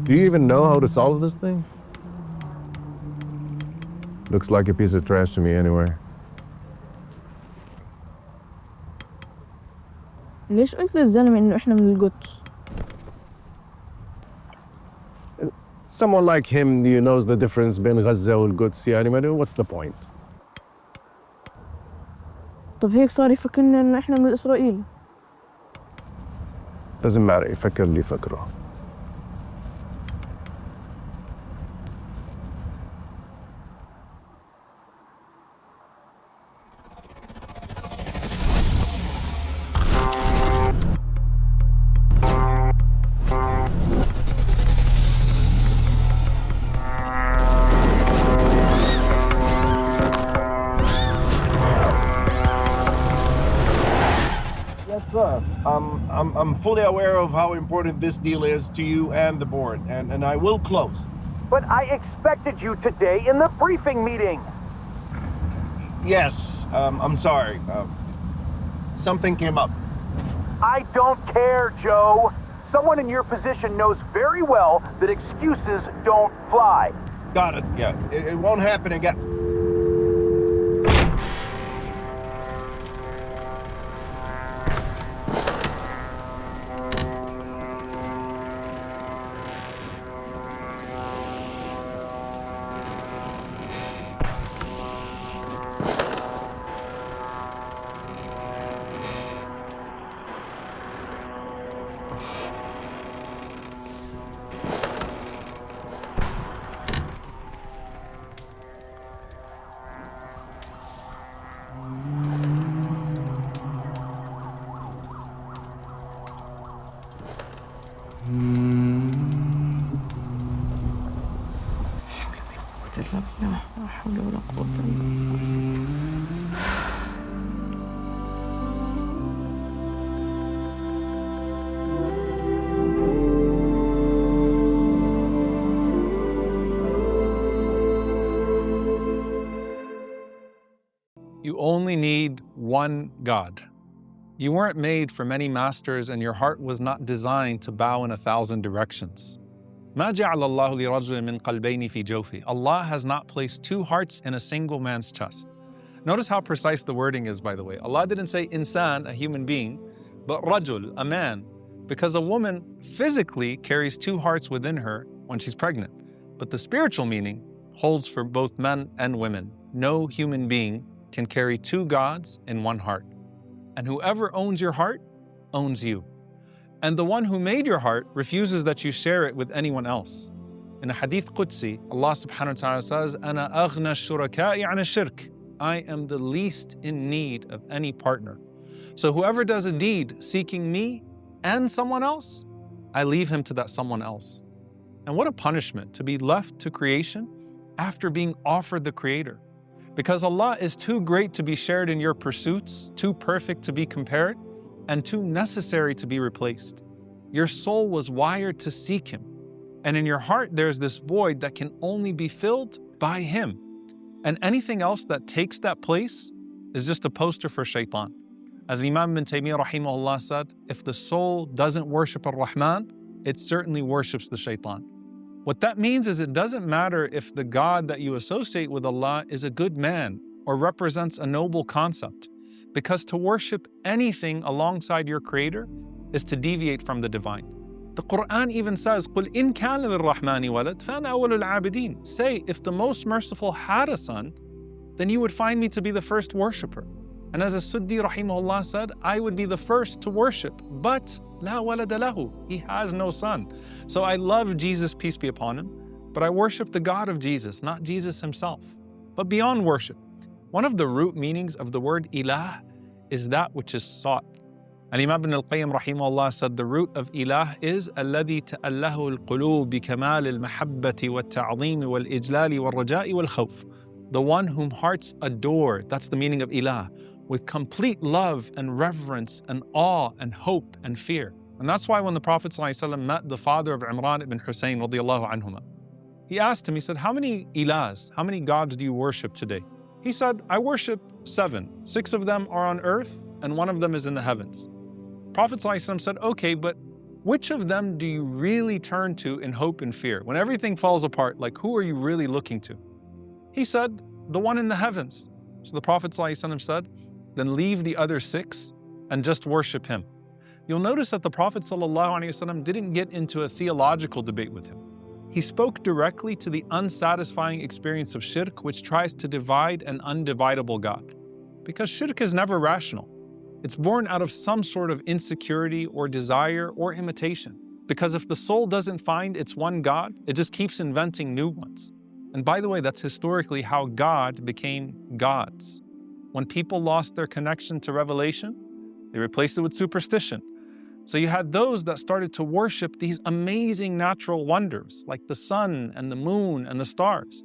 Do you even know how to solve this thing? Looks like a piece of trash to me anyway. ليش قلت للزلمة إنه إحنا من القدس؟ Someone like him who knows the difference between Gaza والقدس يعني what's the point? طب هيك صار يفكرنا إنه إحنا من إسرائيل. Doesn't matter يفكر اللي يفكره. Sir, I'm fully aware of how important this deal is to you and the board, and I will close. But I expected you today in the briefing meeting. Yes, I'm sorry. Something came up. I don't care, Joe. Someone in your position knows very well that excuses don't fly. Got it, yeah. It won't happen again. You only need one God. You weren't made for many masters, and your heart was not designed to bow in 1,000 directions. ما جعل الله لرجل من قلبين في جوفه. Allah has not placed two hearts in a single man's chest. Notice how precise the wording is, by the way. Allah didn't say insan, a human being, but rajul, a man, because a woman physically carries two hearts within her when she's pregnant. But the spiritual meaning holds for both men and women. No human being can carry two gods in one heart. And whoever owns your heart owns you. And the one who made your heart refuses that you share it with anyone else. In a hadith Qudsi, Allah subhanahu wa ta'ala says, أَنَا أَغْنَى الشُّرَكَاءِ عَنِ الشِّرْكِ. I am the least in need of any partner. So whoever does a deed seeking me and someone else, I leave him to that someone else. And what a punishment to be left to creation after being offered the Creator. Because Allah is too great to be shared in your pursuits, too perfect to be compared, and too necessary to be replaced. Your soul was wired to seek Him. And in your heart, there's this void that can only be filled by Him. And anything else that takes that place is just a poster for shaitan. As Imam bin Taymiyyah rahimahullah said, if the soul doesn't worship Ar-Rahman, it certainly worships the shaitan. What that means is it doesn't matter if the God that you associate with Allah is a good man or represents a noble concept, because to worship anything alongside your Creator is to deviate from the divine. The Quran even says, قُلْ إِن كَانَ لِلرَّحْمَنِ وَلَدٌ فَأَنَا أَوَّلُ الْعَابِدِينَ. Say, if the Most Merciful had a son, then you would find me to be the first worshipper. And as As-Suddi rahimahullah said, I would be the first to worship, but la walada lahu, he has no son. So I love Jesus, peace be upon him, but I worship the God of Jesus, not Jesus himself. But beyond worship, one of the root meanings of the word Ilah is that which is sought. And Imam ibn al-Qayyim rahimahullah said the root of Ilah is الذي تأله القلوب بكمال المحبة والتعظيم والإجلال والرجاء والخوف. The one whom hearts adore, that's the meaning of Ilah, with complete love and reverence and awe and hope and fear. And that's why when the Prophet ﷺ met the father of Imran ibn Hussein radiallahu anhuma, he asked him, he said, how many ilahs, how many gods do you worship today? He said, I worship 7. 6 of them are on earth and 1 of them is in the heavens. Prophet ﷺ said, okay, but which of them do you really turn to in hope and fear? When everything falls apart, like who are you really looking to? He said, the one in the heavens. So the Prophet ﷺ said, then leave the other 6 and just worship him. You'll notice that the Prophet ﷺ didn't get into a theological debate with him. He spoke directly to the unsatisfying experience of shirk, which tries to divide an undividable God. Because shirk is never rational. It's born out of some sort of insecurity or desire or imitation. Because if the soul doesn't find its one God, it just keeps inventing new ones. And by the way, that's historically how God became gods. When people lost their connection to revelation, they replaced it with superstition. So you had those that started to worship these amazing natural wonders, like the sun and the moon and the stars,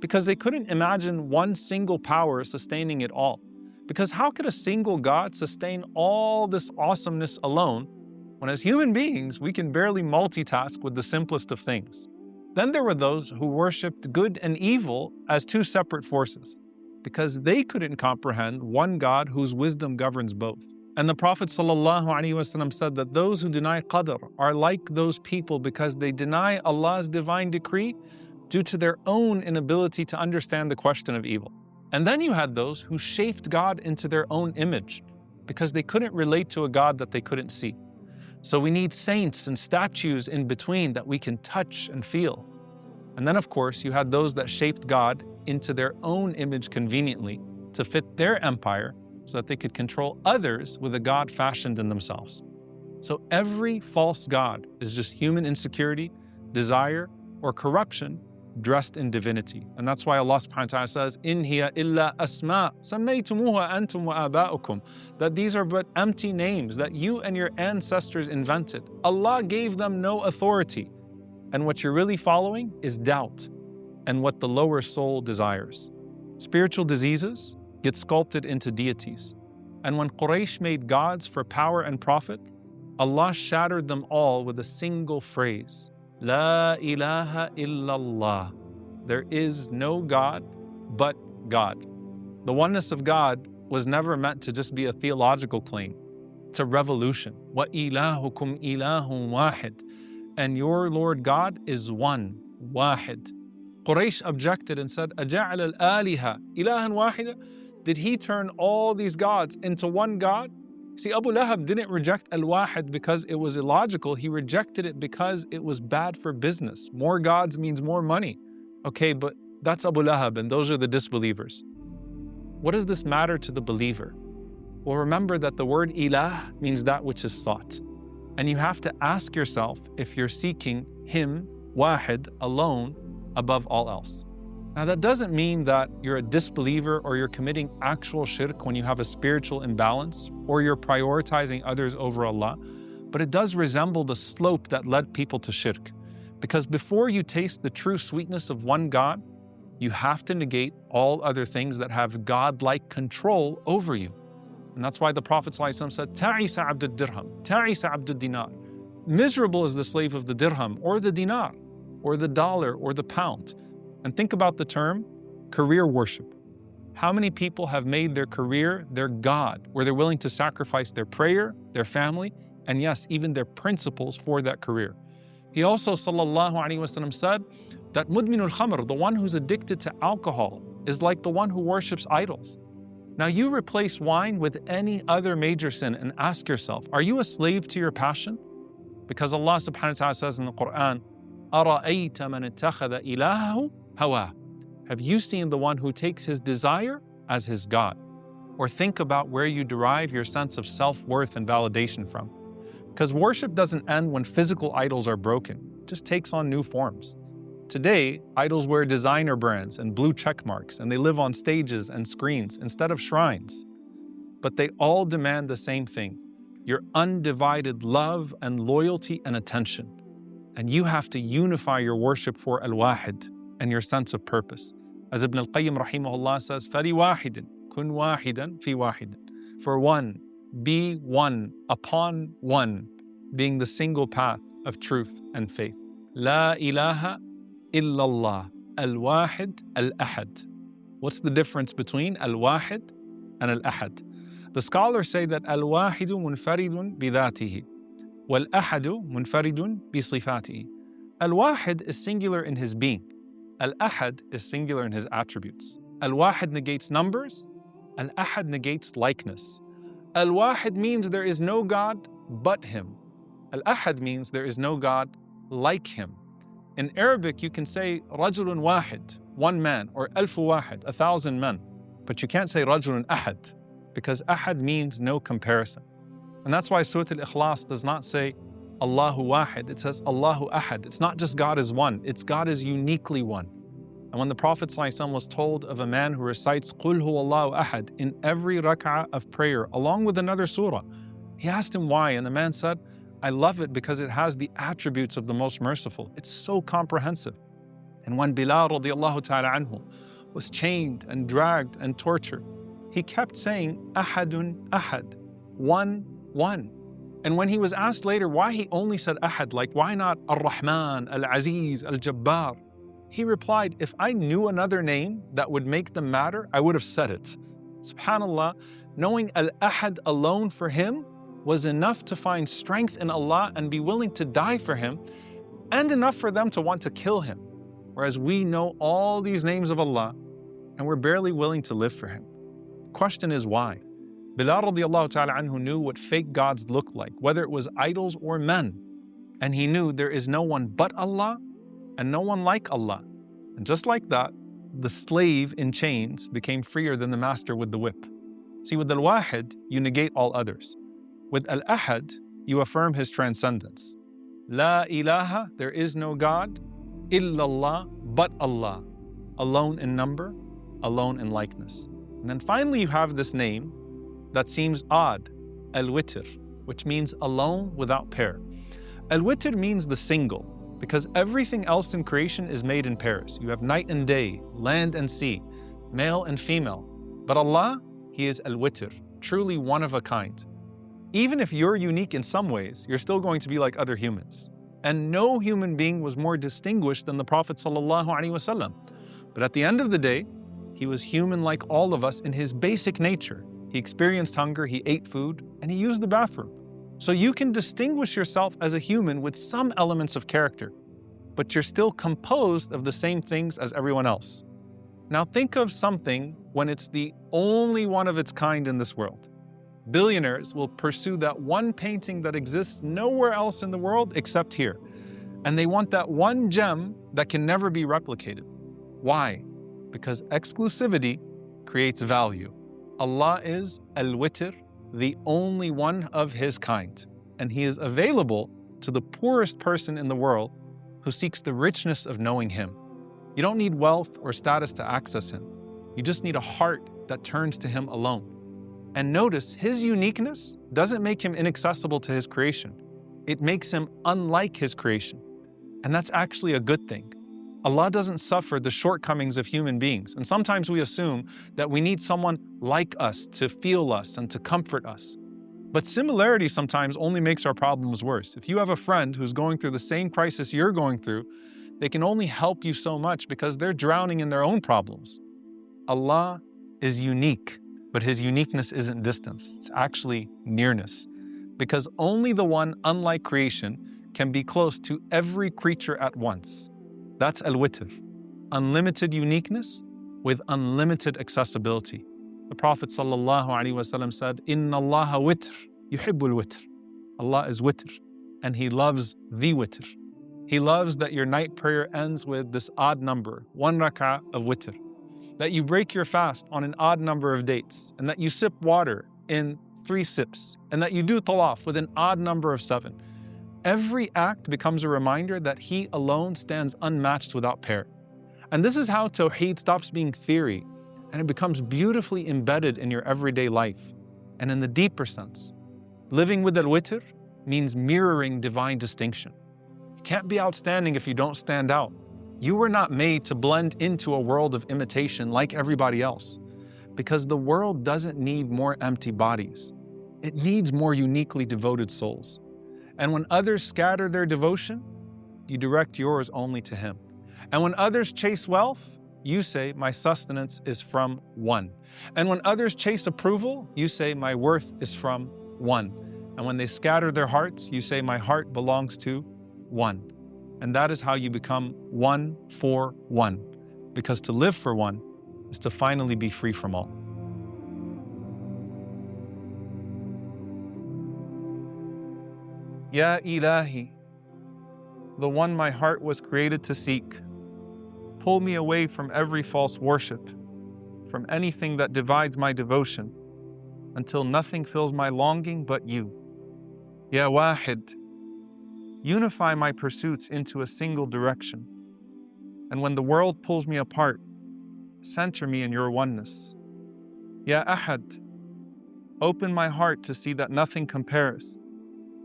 because they couldn't imagine one single power sustaining it all. Because how could a single God sustain all this awesomeness alone, when as human beings, we can barely multitask with the simplest of things? Then there were those who worshipped good and evil as 2 separate forces, because they couldn't comprehend one God whose wisdom governs both. And the Prophet ﷺ said that those who deny qadr are like those people because they deny Allah's divine decree due to their own inability to understand the question of evil. And then you had those who shaped God into their own image because they couldn't relate to a God that they couldn't see. So we need saints and statues in between that we can touch and feel. And then, of course, you had those that shaped God into their own image conveniently to fit their empire so that they could control others with a God fashioned in themselves. So every false God is just human insecurity, desire, or corruption dressed in divinity. And that's why Allah subhanahu wa ta'ala says, "In hiya illa asma sammaytumuha antum wa aba'ukum," that these are but empty names that you and your ancestors invented. Allah gave them no authority. And what you're really following is doubt and what the lower soul desires. Spiritual diseases get sculpted into deities. And when Quraysh made gods for power and profit, Allah shattered them all with a single phrase, La ilaha illallah. There is no God but God. The oneness of God was never meant to just be a theological claim. It's a revolution. Wa ilahukum ilahun wahid. And your Lord God is one, wahid. Quraysh objected and said, Aja'al al-aliha ilahan wahida? Did he turn all these gods into one God? See, Abu Lahab didn't reject Al-Wahid because it was illogical. He rejected it because it was bad for business. More gods means more money. Okay, but that's Abu Lahab and those are the disbelievers. What does this matter to the believer? Well, remember that the word Ilah means that which is sought. And you have to ask yourself if you're seeking Him, Wahid, alone, above all else. Now, that doesn't mean that you're a disbeliever or you're committing actual shirk when you have a spiritual imbalance or you're prioritizing others over Allah, but it does resemble the slope that led people to shirk. Because before you taste the true sweetness of one God, you have to negate all other things that have God-like control over you. And that's why the Prophet ﷺ said, Ta'isa abdul dirham, ta'isa abdul dinar. Miserable is the slave of the dirham or the dinar or the dollar or the pound. And think about the term career worship. How many people have made their career their God, where they're willing to sacrifice their prayer, their family, and yes, even their principles for that career? He also, sallallahu alaihi wasallam, said that mudminul khamr, the one who's addicted to alcohol, is like the one who worships idols. Now you replace wine with any other major sin and ask yourself, are you a slave to your passion? Because Allah subhanahu wa ta'ala says in the Quran, أَرَأَيْتَ مَنِ اتَّخَذَ إِلَهَهُ هَوَاهُ. Have you seen the one who takes his desire as his God? Or think about where you derive your sense of self-worth and validation from. Because worship doesn't end when physical idols are broken. It just takes on new forms. Today, idols wear designer brands and blue check marks, and they live on stages and screens instead of shrines. But they all demand the same thing, your undivided love and loyalty and attention. And you have to unify your worship for Al-Wahid and your sense of purpose. As Ibn al-Qayyim rahimahullah says, فَلِوَاحِدٍ كُنْ وَاحِدًا فِي وَاحِدٍ. For one, be one upon one, being the single path of truth and faith. La ilaha illallah, al-wahid, al-ahad. What's the difference between al-wahid and al-ahad? The scholars say that al-wahidu munfaridun bidatihi, وَالْأَحَدُ مُنْفَرِدٌ بِصِفَاتِهِ. Al-Wahid is singular in his being. Al-Ahad is singular in his attributes. Al-Wahid negates numbers. Al-Ahad negates likeness. Al-Wahid means there is no God but him. Al-Ahad means there is no God like him. In Arabic, you can say Rajulun Wahid, one man, or Alfu Wahid, 1,000 men. But you can't say Rajulun Ahad, because Ahad means no comparison. And that's why Surah Al-Ikhlas does not say Allahu Wahid, it says Allahu Ahad. It's not just God is one, it's God is uniquely one. And when the Prophet ﷺ was told of a man who recites Qul Huwallahu Ahad in every rak'ah of prayer, along with another surah, he asked him why, and the man said, I love it because it has the attributes of the most merciful. It's so comprehensive. And when Bilal radiallahu ta'ala anhu was chained and dragged and tortured, he kept saying, Ahadun Ahad, one, one. And when he was asked later why he only said Ahad, like why not Ar-Rahman, Al-Aziz, Al-Jabbar, he replied, if I knew another name that would make them matter, I would have said it. SubhanAllah, knowing Al-Ahad alone for him was enough to find strength in Allah and be willing to die for him, and enough for them to want to kill him. Whereas we know all these names of Allah and we're barely willing to live for him. The question is why? Bilal radiallahu ta'ala anhu knew what fake gods looked like, whether it was idols or men. And he knew there is no one but Allah and no one like Allah. And just like that, the slave in chains became freer than the master with the whip. See, with Al-Wahid, you negate all others. With Al-Ahad, you affirm his transcendence. La ilaha, there is no God, illallah, but Allah. Alone in number, alone in likeness. And then finally you have this name that seems odd, Al-Witr, which means alone without pair. Al-Witr means the single, because everything else in creation is made in pairs. You have night and day, land and sea, male and female. But Allah, He is Al-Witr, truly one of a kind. Even if you're unique in some ways, you're still going to be like other humans. And no human being was more distinguished than the Prophet ﷺ. But at the end of the day, he was human like all of us in his basic nature. He experienced hunger, he ate food, and he used the bathroom. So you can distinguish yourself as a human with some elements of character, but you're still composed of the same things as everyone else. Now think of something when it's the only one of its kind in this world. Billionaires will pursue that one painting that exists nowhere else in the world except here. And they want that one gem that can never be replicated. Why? Because exclusivity creates value. Allah is Al-Witr, the only one of His kind. And He is available to the poorest person in the world who seeks the richness of knowing Him. You don't need wealth or status to access Him. You just need a heart that turns to Him alone. And notice, His uniqueness doesn't make Him inaccessible to His creation. It makes Him unlike His creation. And that's actually a good thing. Allah doesn't suffer the shortcomings of human beings. And sometimes we assume that we need someone like us to feel us and to comfort us. But similarity sometimes only makes our problems worse. If you have a friend who's going through the same crisis you're going through, they can only help you so much because they're drowning in their own problems. Allah is unique, but His uniqueness isn't distance. It's actually nearness. Because only the one unlike creation can be close to every creature at once. That's Al-Witr, unlimited uniqueness with unlimited accessibility. The Prophet ﷺ said, Inna Allaha witr, yuhibbul witr. Allah is witr, and He loves the witr. He loves that your night prayer ends with this odd number, 1 rak'ah of witr. That you break your fast on an odd number of dates, and that you sip water in 3 sips, and that you do tawaf with an odd number of 7. Every act becomes a reminder that He alone stands unmatched without pair. And this is how Tawheed stops being theory and it becomes beautifully embedded in your everyday life. And in the deeper sense, living with Al-Witr means mirroring divine distinction. You can't be outstanding if you don't stand out. You were not made to blend into a world of imitation like everybody else, because the world doesn't need more empty bodies. It needs more uniquely devoted souls. And when others scatter their devotion, you direct yours only to Him. And when others chase wealth, you say, my sustenance is from one. And when others chase approval, you say, my worth is from one. And when they scatter their hearts, you say, my heart belongs to one. And that is how you become one for one. Because to live for one is to finally be free from all. Ya Ilahi, the one my heart was created to seek, pull me away from every false worship, from anything that divides my devotion, until nothing fills my longing but you. Ya Wahid, unify my pursuits into a single direction, and when the world pulls me apart, center me in your oneness. Ya Ahad, open my heart to see that nothing compares,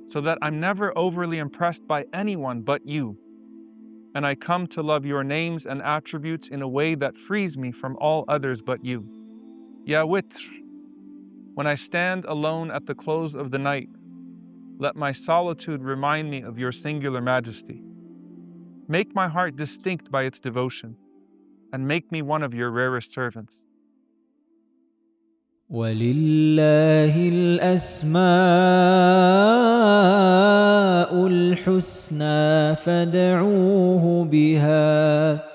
so that I'm never overly impressed by anyone but you, and I come to love your names and attributes in a way that frees me from all others but you. Ya Witr, when I stand alone at the close of the night, let my solitude remind me of your singular majesty. Make my heart distinct by its devotion, and make me one of your rarest servants. ولله الأسماء الحسنى فادعوه بها